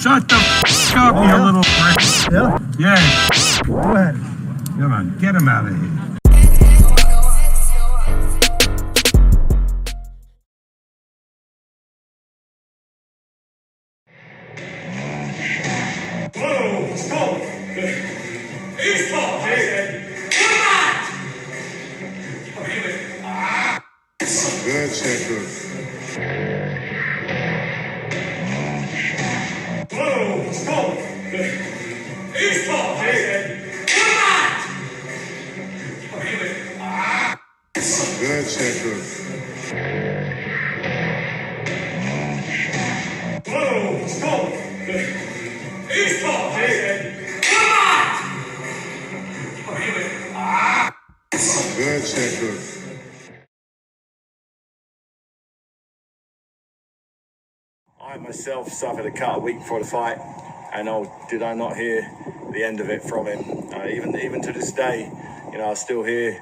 Shut the f up, you little prick. Yeah? Yeah. Go ahead. Come on, get him out of here. Whoa, stop! He's top, I said. Come on! Good checker. Whoa, stop! He's top, I said. Come on! Good checker. Whoa, stop! He's top, I said. Come on! Good checker. I myself suffered a cut a week before the fight, and did I not hear the end of it from him? Even to this day, I still hear,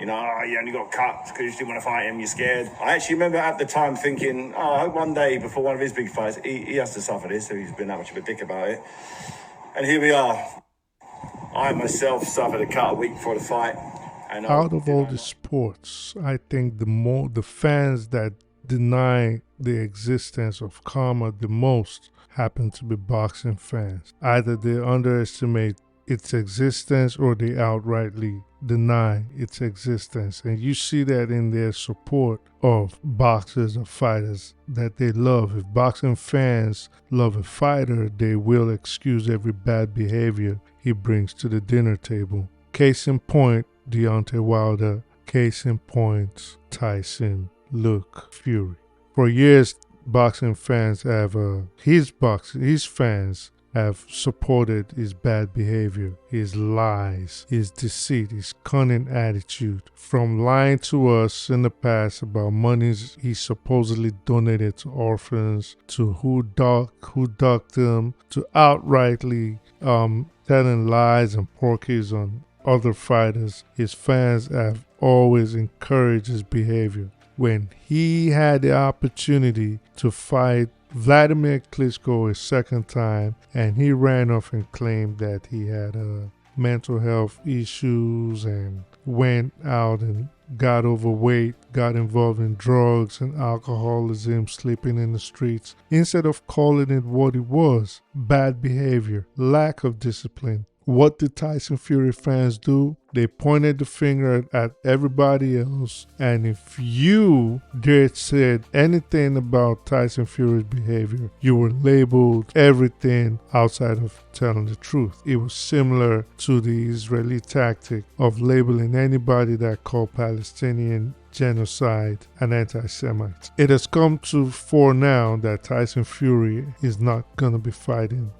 you only got cut because you didn't want to fight him, you're scared. I actually remember at the time thinking, I hope one day before one of his big fights, he has to suffer this, so he's been that much of a dick about it. And here we are. I myself suffered a cut a week before the fight. And out of all the sports, I think the fans that deny the existence of karma the most happen to be boxing fans. Either they underestimate its existence or they outrightly deny its existence. And you see that in their support of boxers or fighters that they love. If boxing fans love a fighter, they will excuse every bad behavior he brings to the dinner table. Case in point, Deontay Wilder. Case in point, Tyson Fury. For years, boxing fans have his fans have supported his bad behavior, his lies, his deceit, his cunning attitude. From lying to us in the past about monies he supposedly donated to orphans, to who ducked him, to outrightly telling lies and porkies on other fighters, his fans have always encouraged his behavior. When he had the opportunity to fight Vladimir Klitschko a second time, and he ran off and claimed that he had mental health issues and went out and got overweight, got involved in drugs and alcoholism, sleeping in the streets, instead of calling it what it was, bad behavior, lack of discipline. What did Tyson Fury fans do? They pointed the finger at everybody else, and if you dared said anything about Tyson Fury's behavior, you were labeled everything outside of telling the truth. It was similar to the Israeli tactic of labeling anybody that called Palestinian genocide and anti-Semites. It has come to fore now that Tyson Fury is not going to be fighting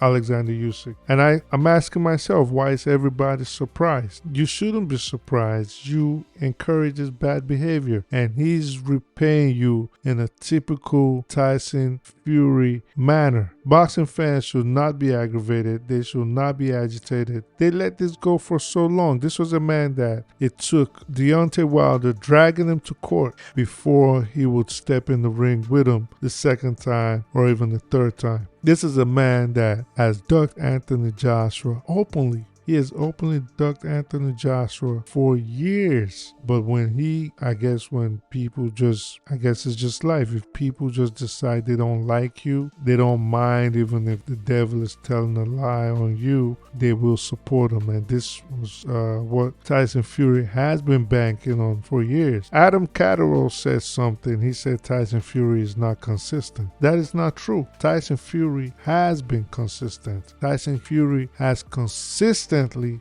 Oleksandr Usyk. And I'm asking myself, why is everybody surprised? You shouldn't be surprised. You encourage his bad behavior, and he's repaying you in a typical Tyson Fury manner. Boxing fans should not be aggravated. They should not be agitated. They let this go for so long. This was a man that it took Deontay Wilder dragging him to court before he would step in the ring with him the second time or even the third time. This is a man that has ducked Anthony Joshua openly. He has openly ducked Anthony Joshua for years. But when people just, it's just life. If people just decide they don't like you, they don't mind even if the devil is telling a lie on you, they will support him. And this was what Tyson Fury has been banking on for years. Adam Catterall said something. He said Tyson Fury is not consistent. That is not true. Tyson Fury has been consistent. Tyson Fury has consistently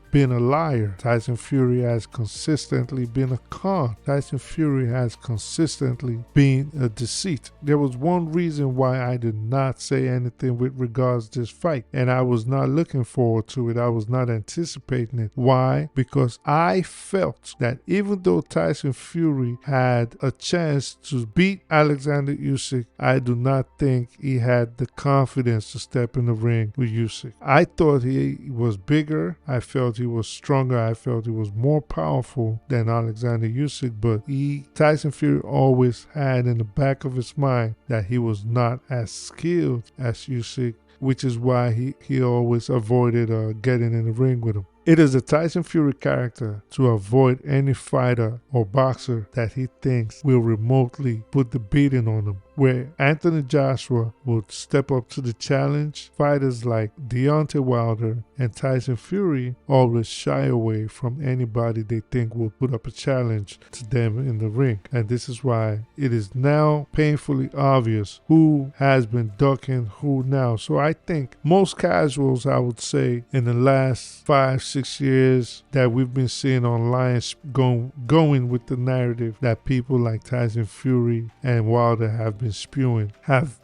been a liar. Tyson Fury has consistently been a con. Tyson Fury has consistently been a deceit. There was one reason why I did not say anything with regards to this fight, and I was not looking forward to it. I was not anticipating it. Why? Because I felt that even though Tyson Fury had a chance to beat Oleksandr Usyk, I do not think he had the confidence to step in the ring with Usyk. I thought he was bigger. I felt he was stronger. I felt he was more powerful than Oleksandr Usyk, but Tyson Fury always had in the back of his mind that he was not as skilled as Usyk, which is why he always avoided getting in the ring with him. It is a Tyson Fury character to avoid any fighter or boxer that he thinks will remotely put the beating on him. Where Anthony Joshua would step up to the challenge, fighters like Deontay Wilder and Tyson Fury always shy away from anybody they think will put up a challenge to them in the ring. And this is why it is now painfully obvious who has been ducking who now. So I think most casuals, I would say, in the last 5-6 years that we've been seeing online going with the narrative that people like Tyson Fury and Wilder have been spewing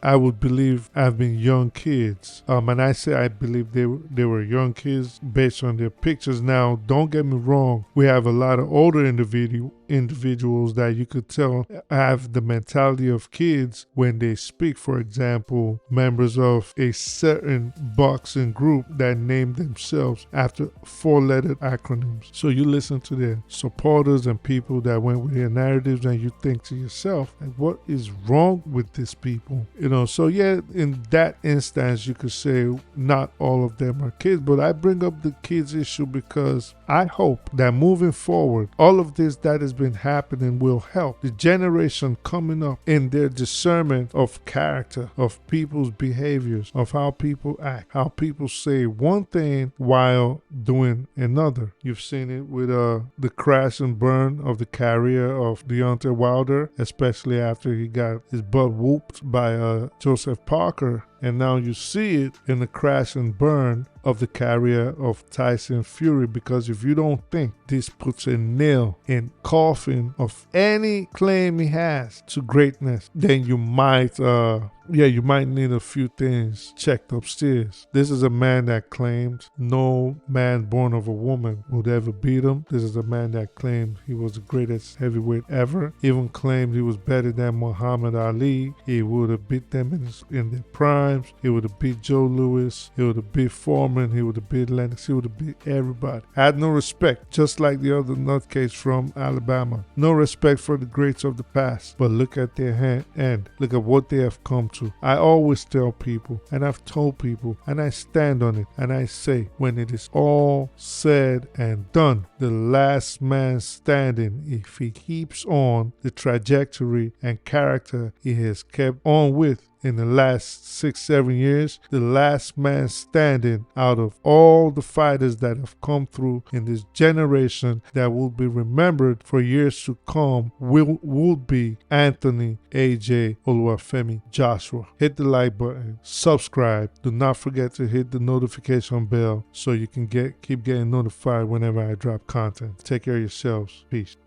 I would believe have been young kids. And I say I believe they were young kids based on their pictures. Now, don't get me wrong, we have a lot of older individuals that you could tell have the mentality of kids when they speak. For example, members of a certain boxing group that named themselves after 4-letter acronyms. So you listen to their supporters and people that went with their narratives, and you think to yourself, like, what is wrong with these people? So yeah, in that instance, you could say not all of them are kids, but I bring up the kids issue because I hope that moving forward, all of this that has been happening will help the generation coming up in their discernment of character, of people's behaviors, of how people act, how people say one thing while doing another. You've seen it with the crash and burn of the career of Deontay Wilder, especially after he got his butt whooped by Joseph Parker. And now you see it in the crash and burn of the career of Tyson Fury, because if you don't think this puts a nail in coffin of any claim he has to greatness, then you might need a few things checked upstairs. This is a man that claimed no man born of a woman would ever beat him. This is a man that claimed he was the greatest heavyweight ever. Even claimed he was better than Muhammad Ali. He would have beat them in their prime. He would have beat Joe Louis. He would have beat Foreman. He would have beat Lennox. He would have beat everybody. Had no respect, just like the other nutcase from Alabama. No respect for the greats of the past. But look at their end. Look at what they have come to. I always tell people, and I've told people, and I stand on it, and I say, when it is all said and done, the last man standing, if he keeps on the trajectory and character he has kept on with in the last 6-7 years, the last man standing out of all the fighters that have come through in this generation that will be remembered for years to come will be Anthony AJ Oluwafemi Joshua. Hit the like button, subscribe. Do not forget to hit the notification bell so you can keep getting notified whenever I drop content. Take care of yourselves. Peace.